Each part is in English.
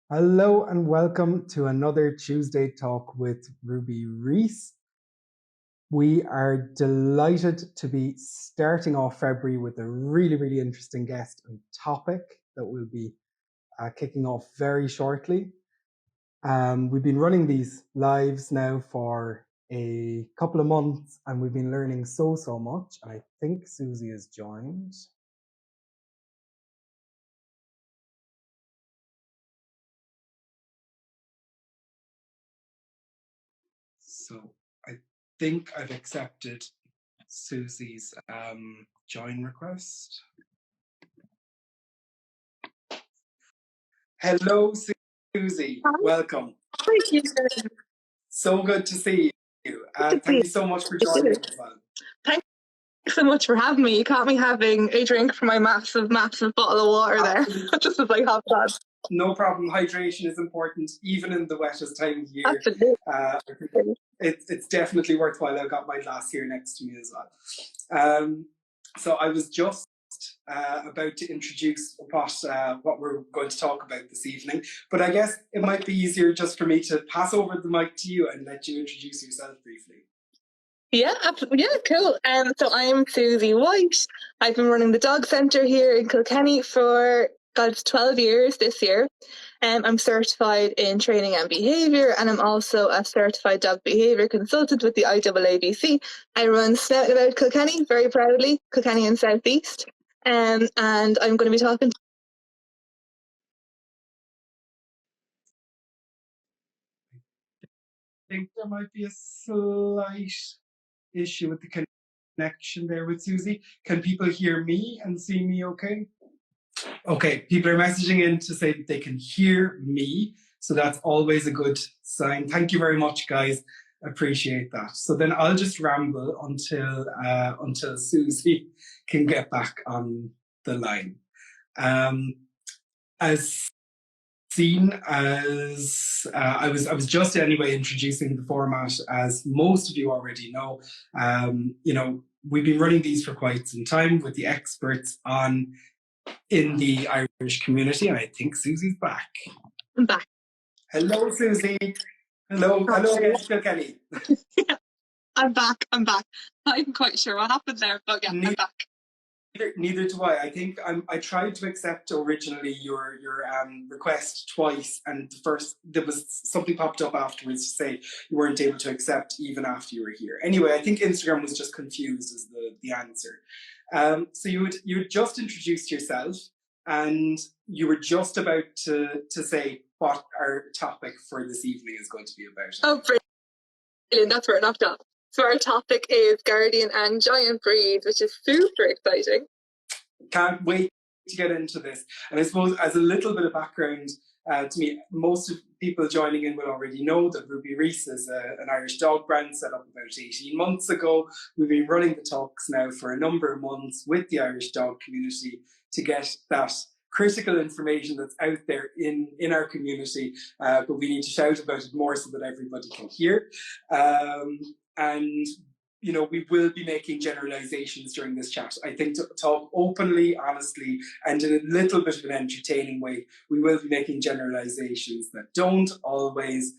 Hello and welcome to another Tuesday talk with Ruby Reese. We are delighted to be starting off February with a really interesting guest and topic that we'll be kicking off very shortly. We've been running these lives now for a couple of months and we've been learning so much. I think Suzy has joined. So I think I've accepted Suzy's join request. Hello, Suzy. Hi. Welcome. Thank you. So good to see you. Thank you so much for joining as well. Thanks so much for having me. You caught me having a drink from my massive bottle of water there. Just as I hopped on. No problem. Hydration is important, even in the wettest time of year. Absolutely. It's definitely worthwhile. I've got my glass here next to me as well. So I was just about to introduce what we're going to talk about this evening, but I guess it might be easier just for me to pass over the mic to you and let you introduce yourself briefly. Yeah, absolutely. Yeah, cool. So I'm Suzy White. I've been running the Dogcentre here in Kilkenny for 12 years this year. I'm certified in training and behaviour, and I'm also a certified dog behaviour consultant with the IAABC. I run Snout About Kilkenny very proudly, Kilkenny and South East. And I'm going to be talking. I think there might be a slight issue with the connection there with Suzy. Can people hear me and see me okay? Okay, people are messaging in to say that they can hear me, so that's always a good sign. Thank you very much, guys. Appreciate that. So then I'll just ramble until Suzy can get back on the line. As seen as I was just anyway introducing the format, as most of you already know. We've been running these for quite some time with the experts on in the Irish community, and I think Suzy's back. I'm back. Hello, Suzy. Hello again, Kilkenny. I'm back. I'm not even quite sure what happened there, but yeah, I'm back. Neither do I. I think I tried to accept originally your request twice, and there was something popped up afterwards to say you weren't able to accept even after you were here. Anyway, I think Instagram was just confused as the answer. So you had just introduced yourself, and you were just about to say what our topic for this evening is going to be about. Oh, brilliant! That's where it knocked off. So our topic is guardian and giant breeds, which is super exciting. Can't wait to get into this. And I suppose as a little bit of background to me, most of people joining in will already know that Ruby Reese is an Irish dog brand set up about 18 months ago. We've been running the talks now for a number of months with the Irish dog community to get that critical information that's out there in our community, but we need to shout about it more so that everybody can hear. And we will be making generalizations during this chat. I think to talk openly, honestly, and in a little bit of an entertaining way, we will be making generalizations that don't always,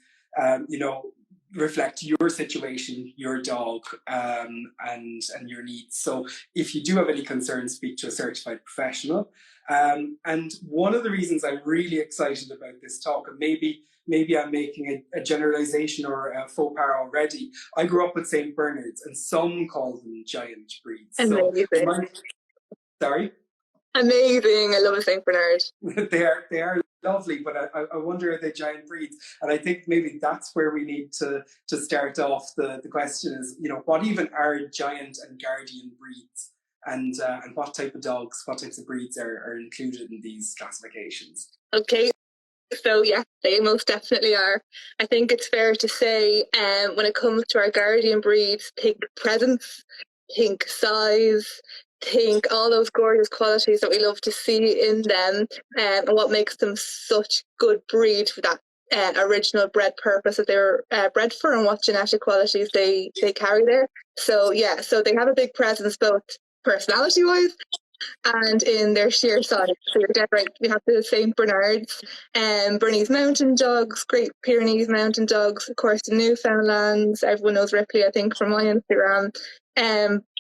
reflect your situation, your dog, and your needs. So if you do have any concerns, speak to a certified professional. And one of the reasons I'm really excited about this talk, and maybe I'm making a generalization or a faux pas already. I grew up with St. Bernards, and some call them giant breeds. Amazing. So, sorry? Amazing. I love a St. Bernard. They are lovely, but I wonder are they giant breeds? And I think maybe that's where we need to start off. The question is, what even are giant and guardian breeds? And what type of dogs, what types of breeds are included in these classifications? Okay. So yeah, they most definitely are. I think it's fair to say when it comes to our guardian breeds, think presence, think size, think all those gorgeous qualities that we love to see in them, and what makes them such good breed for that original bred purpose that they were bred for, and what genetic qualities they carry there. So yeah, so they have a big presence both personality wise and in their sheer size. So you're dead right. We have the St. Bernards, Bernese Mountain Dogs, Great Pyrenees Mountain Dogs, of course, the Newfoundlands. Everyone knows Ripley, I think, from my Instagram.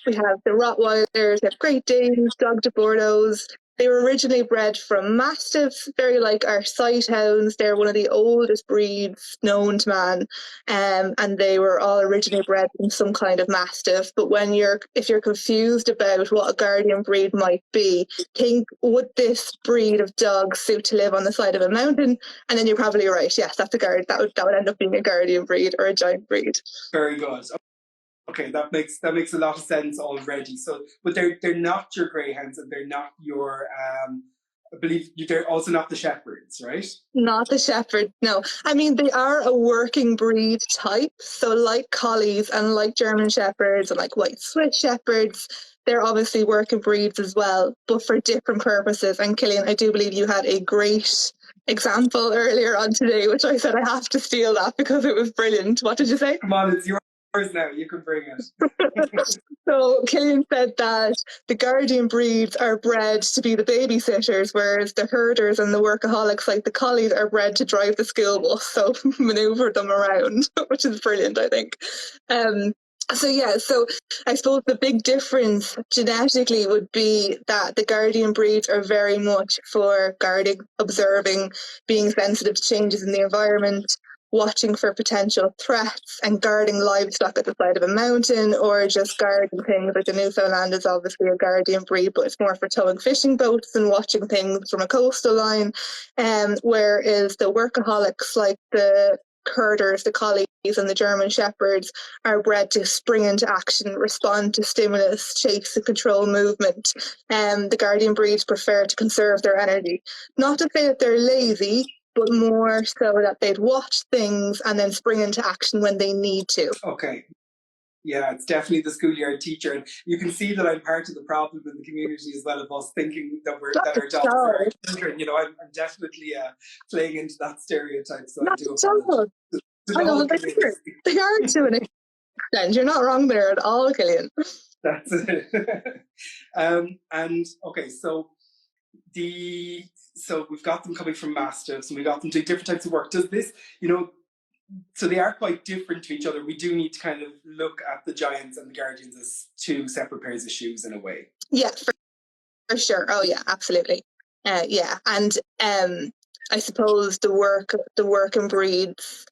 We have the Rottweilers, we have Great Danes, Dog de Bordeaux. They were originally bred from Mastiffs, very like our Sighthounds. They're one of the oldest breeds known to man, and they were all originally bred from some kind of Mastiff. But if you're confused about what a guardian breed might be, think, would this breed of dog suit to live on the side of a mountain? And then you're probably right. Yes, that's a guard. That would end up being a guardian breed or a giant breed. Very good. Okay, that makes a lot of sense already. So, but they're not your greyhounds, and they're not your I believe they're also not the shepherds, right? Not the shepherd, no. I mean, they are a working breed type. So, like collies and like German shepherds and like white Swiss shepherds, they're obviously working breeds as well, but for different purposes. And Killian, I do believe you had a great example earlier on today, which I said I have to steal that because it was brilliant. What did you say? Come on, it's yours now. You can bring it. So Killian said that the guardian breeds are bred to be the babysitters, whereas the herders and the workaholics, like the collies, are bred to drive the school bus, so maneuver them around, which is brilliant, I think. So I suppose the big difference genetically would be that the guardian breeds are very much for guarding, observing, being sensitive to changes in the environment, watching for potential threats, and guarding livestock at the side of a mountain, or just guarding things. Like the Newfoundland is obviously a guardian breed, but it's more for towing fishing boats and watching things from a coastal line. Whereas the workaholics, like the herders, the collies, and the German shepherds, are bred to spring into action, respond to stimulus, chase and control movement. The guardian breeds prefer to conserve their energy. Not to say that they're lazy, but more so that they'd watch things and then spring into action when they need to. Okay. Yeah, it's definitely the schoolyard teacher, and you can see that I'm part of the problem in the community as well, of us thinking that our dogs are our children. You know, I'm definitely playing into that stereotype. So I do apologize. I know, they are to an extent. You're not wrong there at all, Killian. That's it. And okay, so we've got them coming from Mastiffs, and we got them doing different types of work. Does this, so they are quite different to each other. We do need to kind of look at the Giants and the Guardians as two separate pairs of shoes in a way. Yeah, for sure. Oh yeah, absolutely. Yeah, and I suppose the working breeds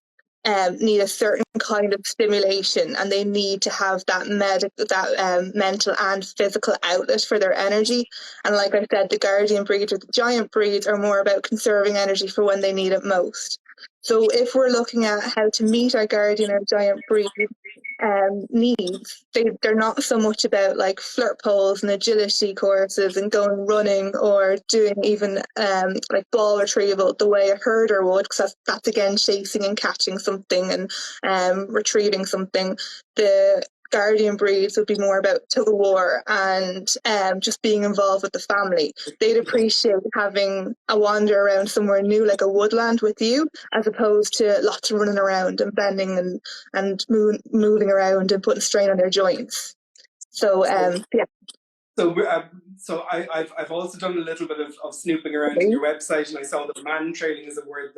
need a certain kind of stimulation, and they need to have that mental and physical outlet for their energy. And like I said, the guardian breeds or the giant breeds are more about conserving energy for when they need it most. So if we're looking at how to meet our guardian or giant breed needs, they're not so much about like flirt poles and agility courses and going running or doing even like ball retrieval the way a herder would, because that's again chasing and catching something and retrieving something. The guardian breeds would be more about tug of war and just being involved with the family. They'd appreciate having a wander around somewhere new, like a woodland with you, as opposed to lots of running around and bending and moving around and putting strain on their joints. So yeah. So I've also done a little bit of snooping around in your website, and I saw that man training is a word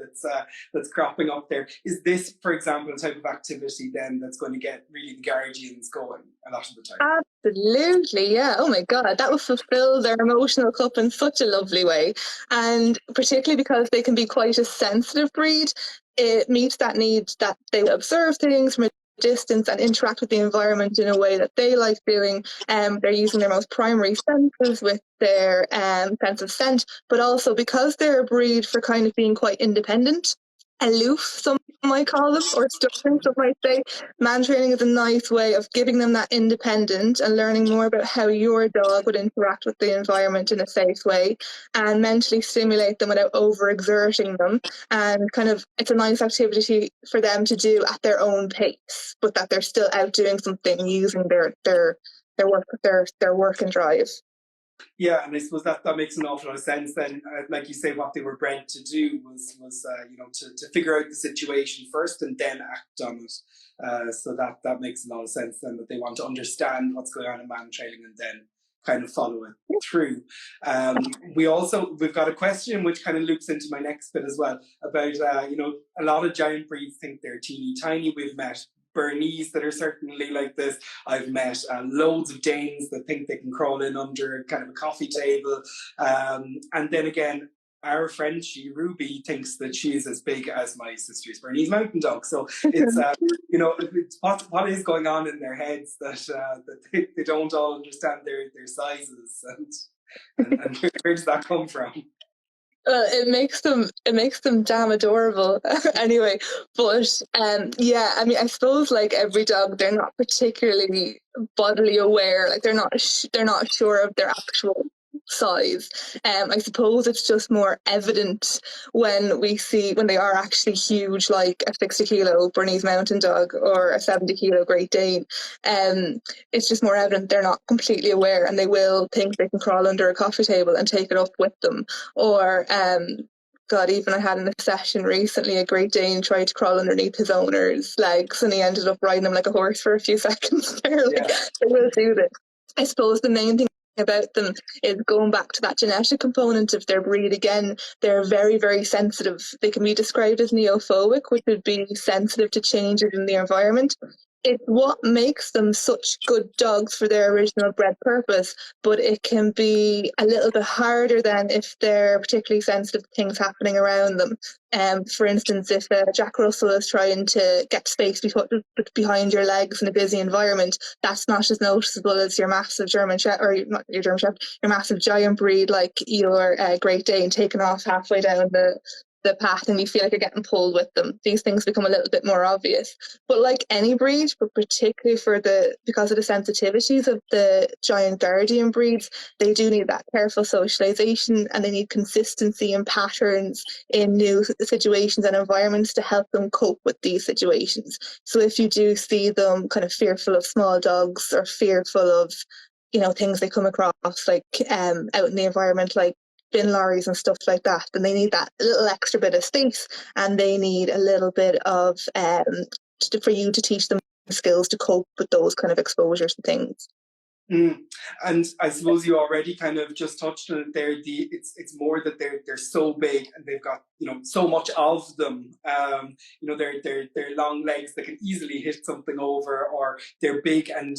that's cropping up there. Is this, for example, a type of activity then that's going to get really the guardians going a lot of the time? Absolutely, yeah. Oh my God, that would fulfill their emotional cup in such a lovely way. And particularly because they can be quite a sensitive breed, it meets that need that they observe things from a distance and interact with the environment in a way that they like doing. They're using their most primary senses with their sense of scent, but also because they're a breed for kind of being quite independent, aloof, some might call them, or stubborn, some might say. Man training is a nice way of giving them that independence and learning more about how your dog would interact with the environment in a safe way, and mentally stimulate them without overexerting them. And kind of, it's a nice activity for them to do at their own pace, but that they're still out doing something using their work and drive. Yeah, and I suppose that makes an awful lot of sense then. Like you say, what they were bred to do was to figure out the situation first and then act on it. So that makes a lot of sense then, that they want to understand what's going on in man training and then kind of follow it through. We've got a question which kind of loops into my next bit as well about a lot of giant breeds think they're teeny tiny. We've met Bernese that are certainly like this. I've met loads of Danes that think they can crawl in under kind of a coffee table, and then again, our friend Ruby thinks that she's as big as my sister's Bernese mountain dog. So it's it's what is going on in their heads that they don't all understand their sizes, and where does that come from? It makes them damn adorable anyway. But I mean, I suppose like every dog, they're not particularly bodily aware. Like they're not sure of their actual size. I suppose it's just more evident when they are actually huge, like a 60-kilo Bernese Mountain Dog or a 70-kilo Great Dane. It's just more evident they're not completely aware, and they will think they can crawl under a coffee table and take it up with them. Or God, even I had in a session recently, a Great Dane tried to crawl underneath his owner's legs, and he ended up riding him like a horse for a few seconds. They will do this. I suppose the main thing about them is going back to that genetic component of their breed. Again, they're very, very sensitive. They can be described as neophobic, which would be sensitive to changes in the environment. It's what makes them such good dogs for their original bred purpose, but it can be a little bit harder than if they're particularly sensitive to things happening around them. For instance, if a Jack Russell is trying to get space behind your legs in a busy environment, that's not as noticeable as your massive German Shepherd, or not your German Shepherd, your massive giant breed like your Great Dane taking off halfway down the path, and you feel like you're getting pulled with them. These things become a little bit more obvious. But like any breed, but particularly because of the sensitivities of the giant guardian breeds, they do need that careful socialization, and they need consistency and patterns in new situations and environments to help them cope with these situations. So if you do see them kind of fearful of small dogs or fearful of things they come across like out in the environment, like bin lorries and stuff like that, then they need that little extra bit of space, and they need a little bit of for you to teach them skills to cope with those kind of exposures and things. And I suppose you already kind of just touched on it there. It's more that they're so big and they've got so much of them. They're long legs that can easily hit something over, or they're big and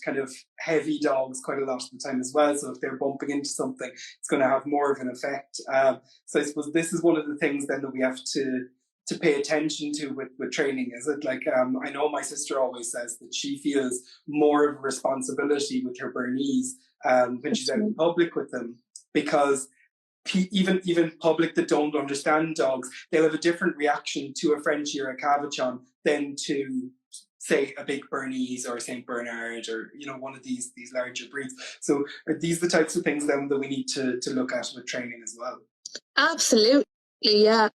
kind of heavy dogs quite a lot of the time as well. So if they're bumping into something, it's going to have more of an effect. So I suppose this is one of the things then that we have to pay attention to with training. Is it like I know my sister always says that she feels more of a responsibility with her Bernese when she's out in public with them, because even public that don't understand dogs, they'll have a different reaction to a Frenchie or a Cavachon than to say a big Bernese or a Saint Bernard or one of these larger breeds. So are these the types of things then that we need to look at with training as well? Absolutely. Yeah,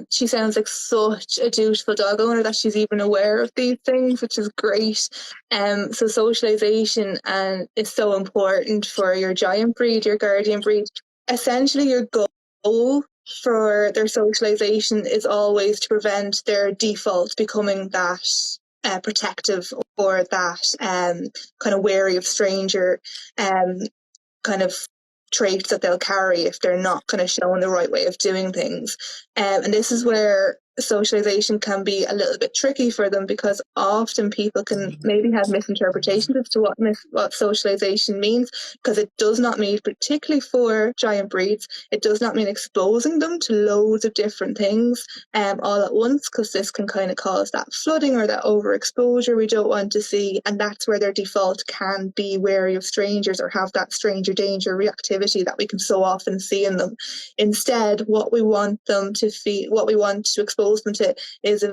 she sounds like such a dutiful dog owner that she's even aware of these things, which is great. So socialization is so important for your giant breed, your guardian breed. Essentially, your goal for their socialization is always to prevent their default becoming that protective or that kind of wary of stranger kind of traits that they'll carry if they're not kind of showing the right way of doing things. And this is where socialization can be a little bit tricky for them, because often people can maybe have misinterpretations as to what socialization means, because it does not mean, particularly for giant breeds, it does not mean exposing them to loads of different things all at once, because this can kind of cause that flooding or that overexposure we don't want to see, and that's where their default can be wary of strangers or have that stranger danger reactivity that we can so often see in them. Instead, what we want them to feel, what we want to expose them to is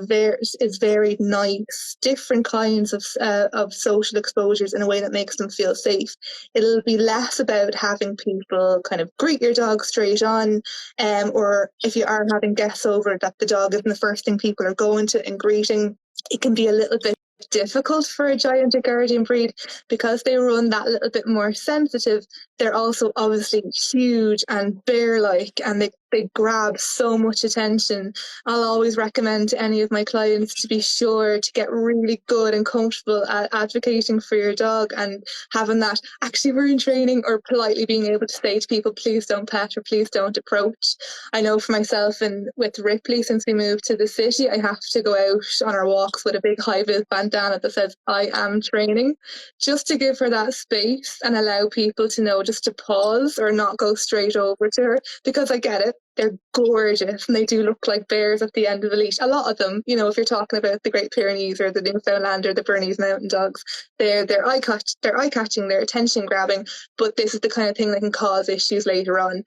very nice, different kinds of social exposures in a way that makes them feel safe. It'll be less about having people kind of greet your dog straight on, or if you are having guests over, that the dog isn't the first thing people are going to and greeting. It can be a little bit difficult for a giant or guardian breed because they run that little bit more sensitive. they're also obviously huge and bear-like, and they grab so much attention. I'll always recommend to any of my clients to be sure to get really good and comfortable at advocating for your dog, and having that actually we're in training, or politely being able to say to people, please don't pet or please don't approach. I know for myself and with Ripley, since we moved to the city, I have to go out on our walks with a big high-vis bandana that says I am training, just to give her that space and allow people to know just to pause or not go straight over to her, because I get it. They're gorgeous and they do look like bears at the end of the leash. A lot of them, you know, if you're talking about the Great Pyrenees or the Newfoundland or the Bernese Mountain Dogs, they're eye-catching, they're attention-grabbing, but this is the kind of thing that can cause issues later on.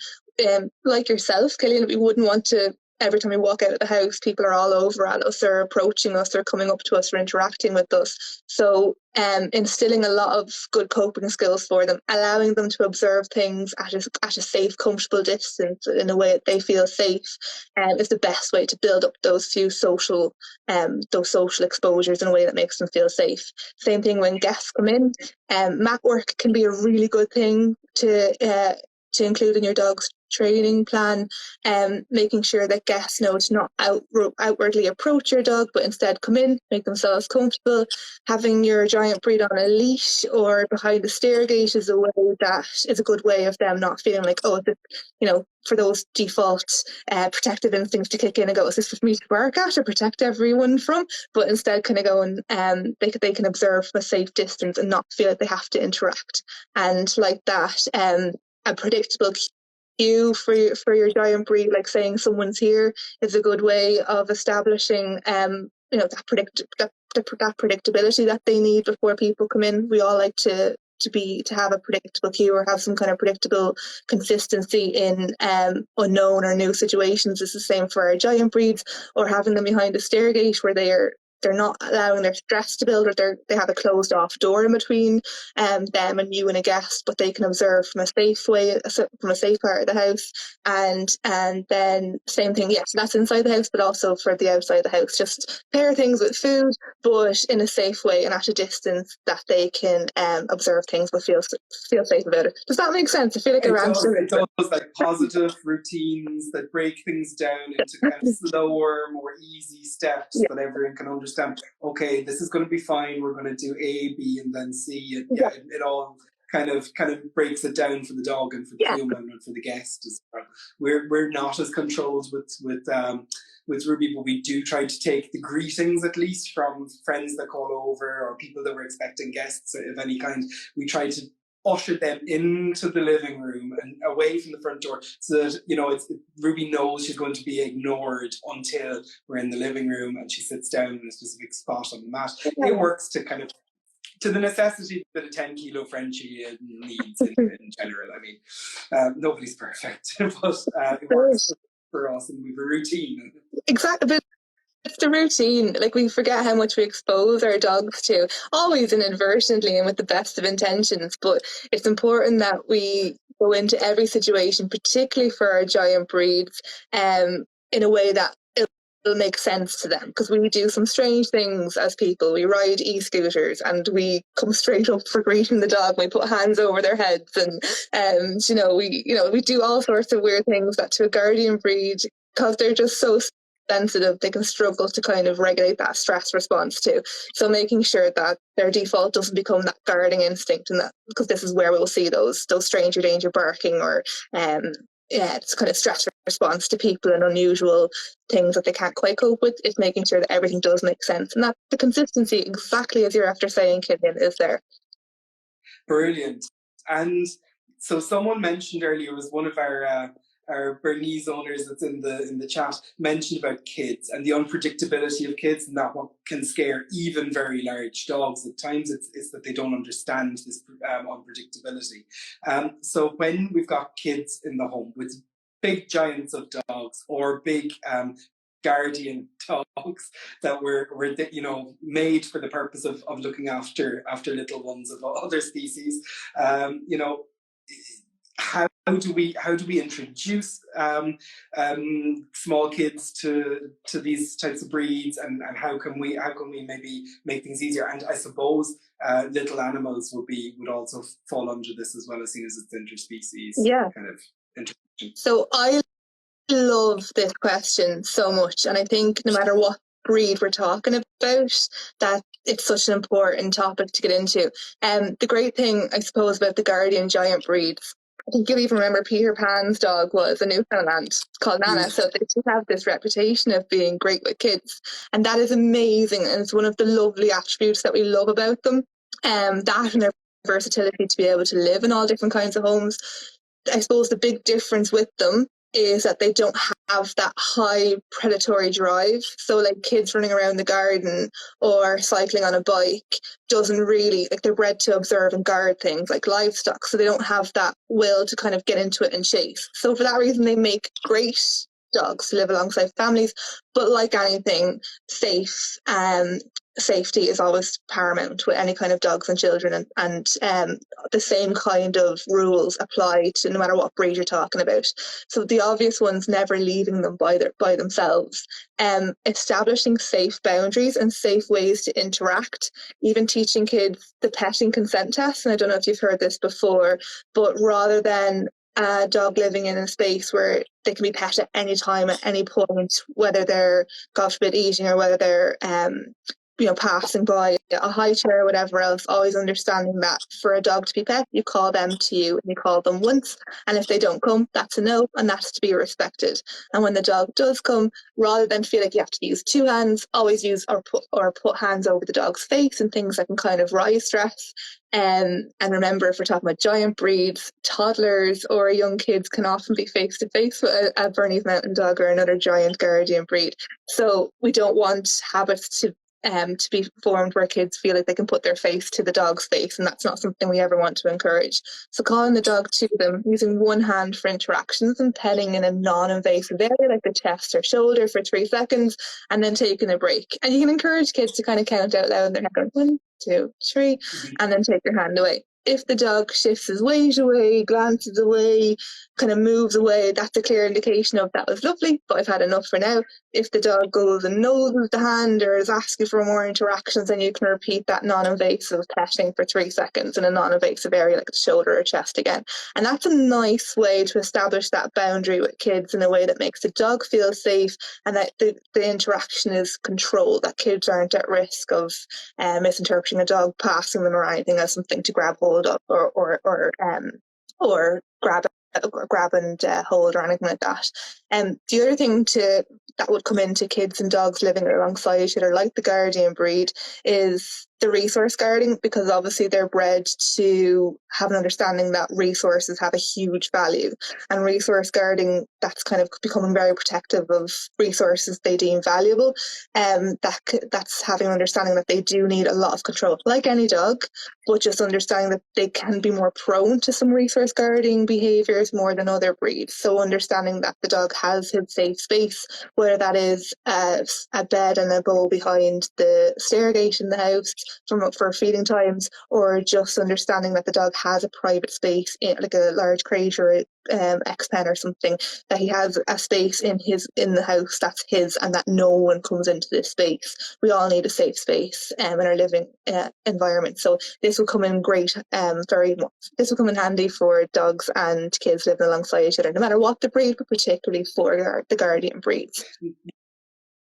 Like yourself, Killian, we wouldn't want to, every time we walk out of the house, people are all over at us, or approaching us, or coming up to us, or interacting with us. So instilling a lot of good coping skills for them, allowing them to observe things at a safe, comfortable distance in a way that they feel safe, is the best way to build up those social exposures in a way that makes them feel safe. Same thing when guests come in. Mat work can be a really good thing to include in your dog's training plan, making sure that guests know to not outwardly approach your dog, but instead come in, make themselves comfortable. Having your giant breed on a leash or behind the stair gate is a good way of them not feeling like, oh, for those default protective instincts to kick in and go, is this for me to bark at or protect everyone from? But instead kind of go and they can observe from a safe distance and not feel like they have to interact. And like that, a predictable cue for your giant breed, like saying someone's here, is a good way of establishing that predictability that they need before people come in. We all like to have a predictable cue, or have some kind of predictable consistency in unknown or new situations. It's the same for our giant breeds, or having them behind a stair gate where they're not allowing their stress to build, or they have a closed off door in between them and you and a guest, but they can observe from a safe way, from a safe part of the house. And then same thing, yes, that's inside the house, but also for the outside of the house. Just pair things with food, but in a safe way and at a distance that they can observe things but feel safe about it. Does that make sense? I feel like it does, like positive routines that break things down into kind of slower, more easy steps that everyone can understand. Okay, this is going to be fine. We're going to do A, B, and then C. And it all kind of breaks it down for the dog and for the human and for the guest as well. We're not as controlled with Ruby, but we do try to take the greetings, at least from friends that call over or people that were expecting guests of any kind. We try to usher them into the living room and away from the front door, so that Ruby knows she's going to be ignored until we're in the living room and she sits down in a specific spot on the mat. It works to the necessity that a 10-kilo Frenchie needs in general. I mean, nobody's perfect, but it works for us, and we have a routine. Exactly. It's the routine. Like, we forget how much we expose our dogs to, always inadvertently and with the best of intentions. But it's important that we go into every situation, particularly for our giant breeds, in a way that it'll make sense to them. Because we do some strange things as people. We ride e-scooters and we come straight up for greeting the dog. We put hands over their heads, and we do all sorts of weird things that to a guardian breed, because they're just so sensitive, they can struggle to kind of regulate that stress response too. So making sure that their default doesn't become that guarding instinct, and that, because this is where we'll see those stranger danger barking, or it's kind of stress response to people and unusual things that they can't quite cope with. Is making sure that everything does make sense, and that the consistency, exactly as you're after saying, Killian, is there. Brilliant. And so someone mentioned earlier, was one of our Bernese owners that's in the chat, mentioned about kids and the unpredictability of kids, and that what can scare even very large dogs. At times it's that they don't understand this unpredictability. So when we've got kids in the home with big giants of dogs, or big guardian dogs that were made for the purpose of looking after little ones of other species, how do we introduce small kids to these types of breeds, and how can we maybe make things easier? And I suppose little animals would also fall under this as well, as soon as it's interspecies kind of interaction. So I love this question so much, and I think no matter what breed we're talking about, that it's such an important topic to get into. The great thing, I suppose, about the Guardian giant breeds, I think you'll even remember Peter Pan's dog was a Newfoundland called Nana, so they just have this reputation of being great with kids, and that is amazing, and it's one of the lovely attributes that we love about them. That and their versatility to be able to live in all different kinds of homes. I suppose the big difference with them is that they don't have that high predatory drive. So like kids running around the garden or cycling on a bike doesn't really, like, they're bred to observe and guard things like livestock. So they don't have that will to kind of get into it and chase. So for that reason, they make great dogs to live alongside families. But like anything, safety is always paramount with any kind of dogs and children, and the same kind of rules apply to no matter what breed you're talking about. So the obvious ones, never leaving them by themselves, establishing safe boundaries and safe ways to interact, even teaching kids the petting consent test. And I don't know if you've heard this before, but rather than a dog living in a space where they can be pet at any time, at any point, whether they're, God forbid, eating or whether they're passing by a high chair or whatever else, always understanding that for a dog to be pet, you call them to you and you call them once, and if they don't come, that's a no, and that's to be respected. And when the dog does come, rather than feel like you have to use two hands, always use or put hands over the dog's face and things that can kind of rise stress. And remember, if we're talking about giant breeds, toddlers or young kids can often be face to face with a Bernese Mountain Dog or another giant Guardian breed. So we don't want habits to be formed where kids feel like they can put their face to the dog's face, and that's not something we ever want to encourage. So calling the dog to them, using one hand for interactions and petting in a non-invasive area like the chest or shoulder for 3 seconds, and then taking a break. And you can encourage kids to kind of count out loud, and they're going 1, 2, 3, and then take your hand away. If the dog shifts his weight away, glances away, kind of moves away, that's a clear indication of that was lovely, but I've had enough for now. If the dog goes and noses the hand or is asking for more interactions, then you can repeat that non-invasive petting for 3 seconds in a non-invasive area like the shoulder or chest again. And that's a nice way to establish that boundary with kids in a way that makes the dog feel safe, and that the interaction is controlled, that kids aren't at risk of misinterpreting a dog passing them or anything as something to grab hold of or grab and hold or anything like that. The other thing that would come into kids and dogs living alongside each other, like the Guardian breed, is the resource guarding, because obviously they're bred to have an understanding that resources have a huge value, and resource guarding, that's kind of becoming very protective of resources they deem valuable. That's having an understanding that they do need a lot of control, like any dog, but just understanding that they can be more prone to some resource guarding behaviours more than other breeds. So understanding that the dog has his safe space, whether that is a bed and a bowl behind the stairgate in the house for feeding times, or just understanding that the dog has a private space, like a large crate or X-pen or something, that he has a space in the house that's his, and that no one comes into this space. We all need a safe space in our living environment. So this will come in great, this will come in handy for dogs and kids living alongside each other, no matter what the breed, but particularly for the Guardian breeds.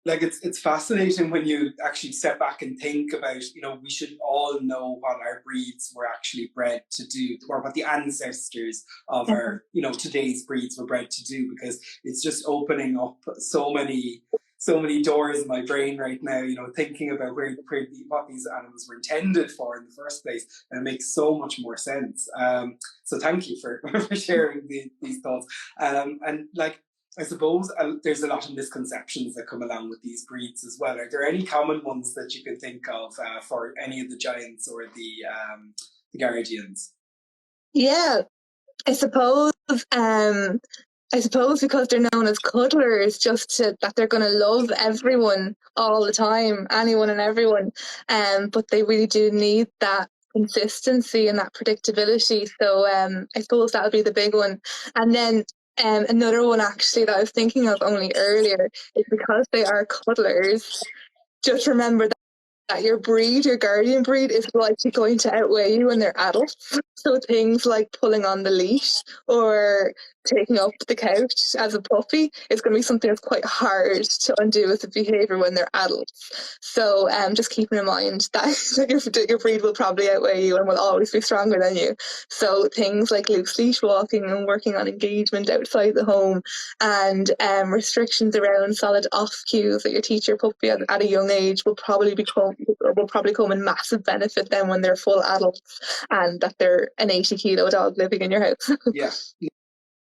Like, it's fascinating when you actually step back and think about, we should all know what our breeds were actually bred to do, or what the ancestors of our, today's breeds were bred to do, because it's just opening up so many doors in my brain right now, thinking about what these animals were intended for in the first place, and it makes so much more sense. So thank you for sharing these thoughts. And like, I suppose there's a lot of misconceptions that come along with these breeds as well. Are there any common ones that you can think of for any of the giants or the Guardians? Yeah, I suppose because they're known as cuddlers, that they're going to love everyone all the time, anyone and everyone. But they really do need that consistency and that predictability. So I suppose that would be the big one. And then another one actually that I was thinking of only earlier is because they are cuddlers, just remember that your breed, your guardian breed, is likely going to outweigh you when they're adults. So things like pulling on the leash or taking up the couch as a puppy is going to be something that's quite hard to undo with the behaviour when they're adults. So just keeping in mind that your breed will probably outweigh you and will always be stronger than you. So things like loose leash walking and working on engagement outside the home, and restrictions around solid off cues that you teach your puppy at a young age will probably come in massive benefit then when they're full adults and that they're an 80-kilo dog living in your house. Yeah.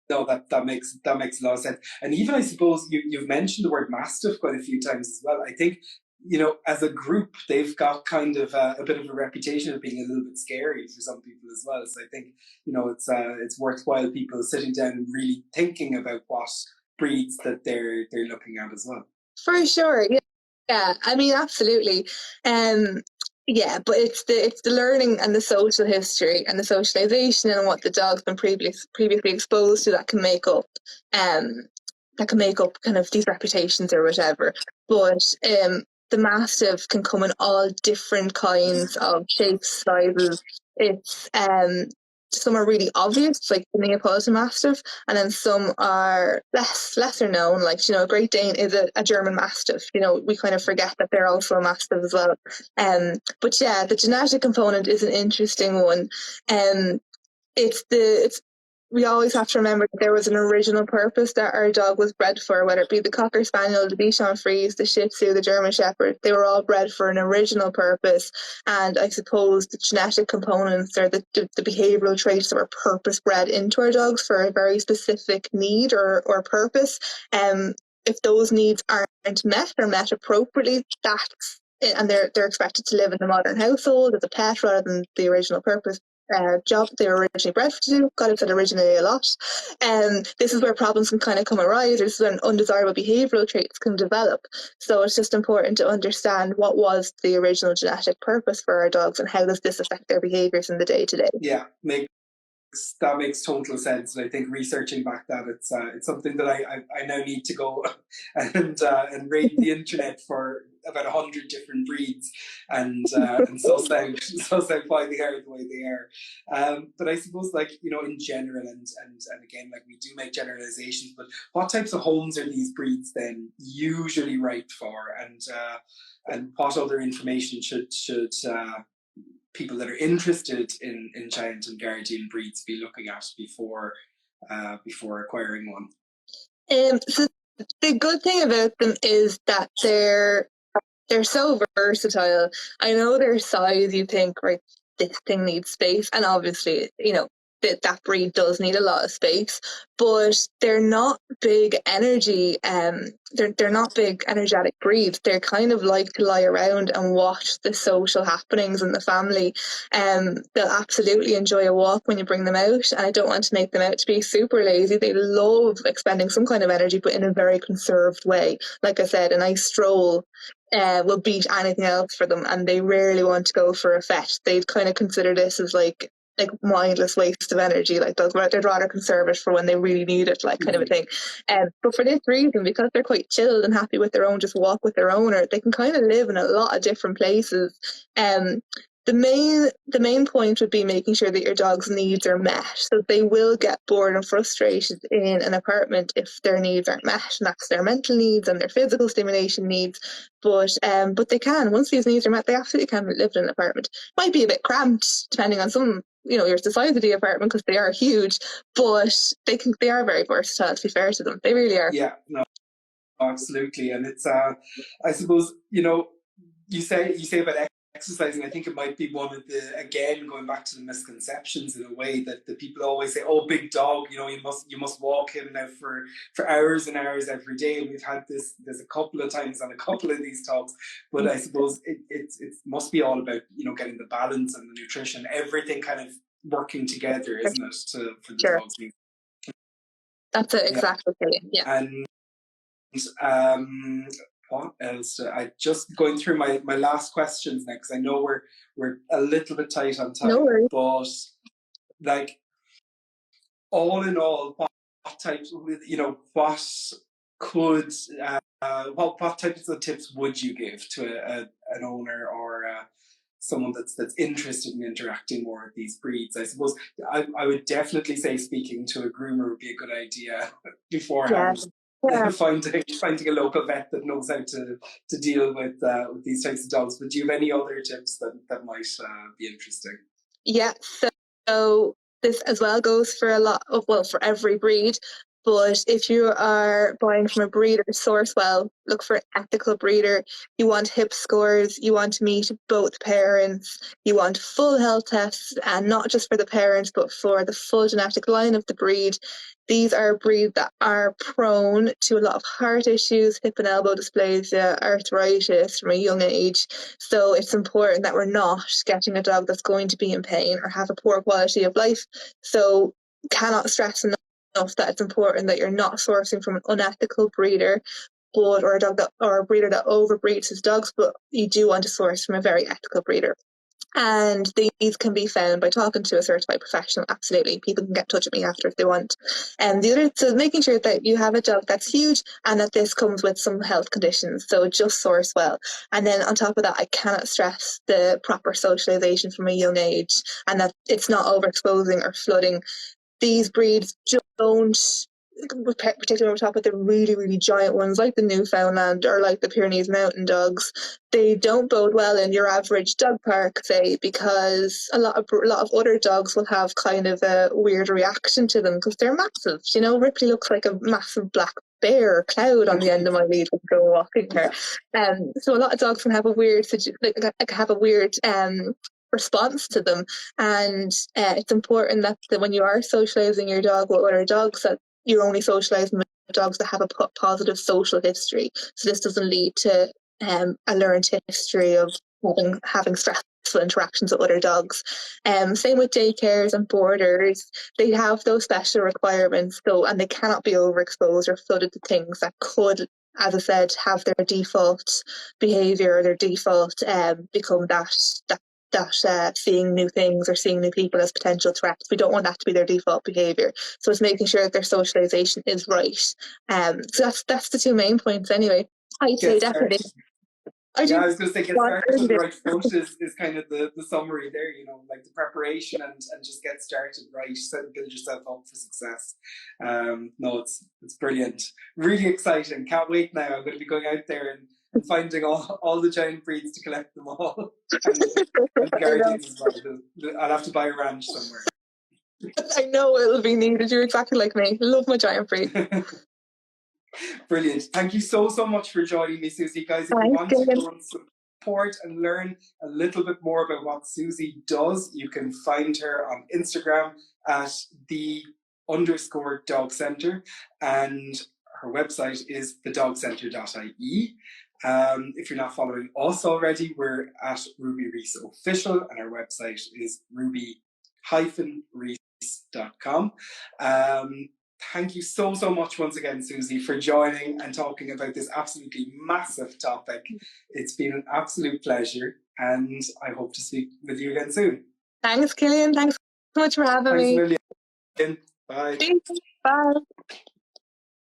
No, that makes a lot of sense. And even, I suppose, you've mentioned the word mastiff quite a few times as well. I think, as a group, they've got kind of a bit of a reputation of being a little bit scary for some people as well. So I think, it's worthwhile people sitting down and really thinking about what breeds that they're looking at as well. For sure, yeah. I mean, absolutely. Yeah, but it's the learning and the social history and the socialization and what the dog's been previously exposed to that can make up kind of these reputations or whatever. But the Mastiff can come in all different kinds of shapes, sizes. It's some are really obvious, like the Neapolitan Mastiff, and then some are lesser known, like a Great Dane is a German Mastiff. We kind of forget that they're also a Mastiff as well. But yeah, the genetic component is an interesting one. We always have to remember that there was an original purpose that our dog was bred for, whether it be the Cocker Spaniel, the Bichon Frise, the Shih Tzu, the German Shepherd. They were all bred for an original purpose. And I suppose the genetic components or the behavioural traits that were purpose bred into our dogs for a very specific need or purpose. If those needs aren't met or met appropriately, and they're expected to live in the modern household as a pet rather than the original purpose job they were originally bred to do. God, I've said originally a lot. This is where problems can kind of come arise. This is when undesirable behavioural traits can develop. So it's just important to understand what was the original genetic purpose for our dogs and how does this affect their behaviours in the day-to-day. Yeah, that makes total sense. And I think researching back that it's something that I now need to go and raid the internet for about 100 different breeds and suss out why they are the way they are. But I suppose, in general, and again, we do make generalizations, but what types of homes are these breeds then usually right for, and what other information should people that are interested in giant and guardian breeds be looking at before acquiring one? So the good thing about them is that they're so versatile. I know their size, you think, right, this thing needs space, and obviously, that breed does need a lot of space, but they're not big energy. They're not big energetic breeds. They're kind of like to lie around and watch the social happenings in the family. They'll absolutely enjoy a walk when you bring them out, and I don't want to make them out to be super lazy. They love expending some kind of energy, but in a very conserved way. Like I said, a nice stroll will beat anything else for them, and they rarely want to go for a fetch. They'd kind of consider this as like mindless waste of energy. Like they'd rather conserve it for when they really need it, kind of a thing. But for this reason, because they're quite chilled and happy with their own, just walk with their owner, they can kind of live in a lot of different places. The main point would be making sure that your dog's needs are met. So they will get bored and frustrated in an apartment if their needs aren't met, and that's their mental needs and their physical stimulation needs. But they can, once these needs are met, they absolutely can live in an apartment. Might be a bit cramped depending on some, the size of the apartment, because they are huge, but they are very versatile, to be fair to them. They really are. Yeah, no, absolutely. And it's I suppose, you say about exercising, I think it might be one of the, again, going back to the misconceptions in a way, that the people always say, oh, big dog, you must walk him now for hours and hours every day. And we've had this a couple of times on a couple of these talks, but I suppose it must be all about, getting the balance and the nutrition, everything kind of working together, isn't it, for the dog's needs. That's it, exactly. Yeah. And what else? I just going through my last questions next. I know we're a little bit tight on time, No worries. but like all in all, what types, what could, what types of tips would you give to an owner or someone that's interested in interacting more with these breeds? I suppose I would definitely say speaking to a groomer would be a good idea beforehand. Yeah. Finding a local vet that knows how to deal with these types of dogs. But do you have any other tips that might be interesting? Yeah, so this as well goes for for every breed. But if you are buying from a breeder, source well, look for an ethical breeder. You want HIP scores, you want to meet both parents, you want full health tests, and not just for the parents, but for the full genetic line of the breed. These are breeds that are prone to a lot of heart issues, hip and elbow dysplasia, arthritis from a young age. So it's important that we're not getting a dog that's going to be in pain or have a poor quality of life. So cannot stress enough that it's important that you're not sourcing from an unethical breeder, or a breeder that overbreeds his dogs, but you do want to source from a very ethical breeder. And these can be found by talking to a certified professional. Absolutely, people can get in touch with me after if they want. And so making sure that you have a dog that's huge and that this comes with some health conditions. So just source well. And then on top of that, I cannot stress the proper socialization from a young age, and that it's not overexposing or flooding. These breeds don't, particularly on top of the really, really giant ones like the Newfoundland or like the Pyrenees mountain dogs, they don't bode well in your average dog park, say, because a lot of other dogs will have kind of a weird reaction to them because they're massive. You know, Ripley looks like a massive black bear cloud on the end of my lead when I go walking her. So a lot of dogs can have a weird response to them, and it's important that when you are socializing your dog with other dogs, that you're only socializing with dogs that have a positive social history. So this doesn't lead to a learned history of having stressful interactions with other dogs. Same with daycares and boarders. They have those special requirements, and they cannot be overexposed or flooded to things that could, as I said, have their default behaviour or their default become that seeing new things or seeing new people as potential threats. We don't want that to be their default behaviour. So it's making sure that their socialisation is right. So that's the two main points anyway. I'd say definitely. I was going to say, get started on the right foot is kind of the summary there, like the preparation and just get started right, build yourself up for success. No, it's brilliant. Really exciting. Can't wait now. I'm going to be going out there and finding all the giant breeds to collect them all. and guardians as well. I'll have to buy a ranch somewhere. I know it'll be needed. You're exactly like me. Love my giant breed. Brilliant. Thank you so much for joining me, Suzy. Guys, if you want to go and support and learn a little bit more about what Suzy does, you can find her on Instagram at _Dogcentre, and her website is thedogcentre.ie. If you're not following us already, we're at Ruby Reese Official, and our website is ruby-reese.com. Thank you so much once again, Suzy, for joining and talking about this absolutely massive topic. It's been an absolute pleasure, and I hope to speak with you again soon. Thanks, Killian. Thanks so much for having me. Thanks a million. Bye. Bye.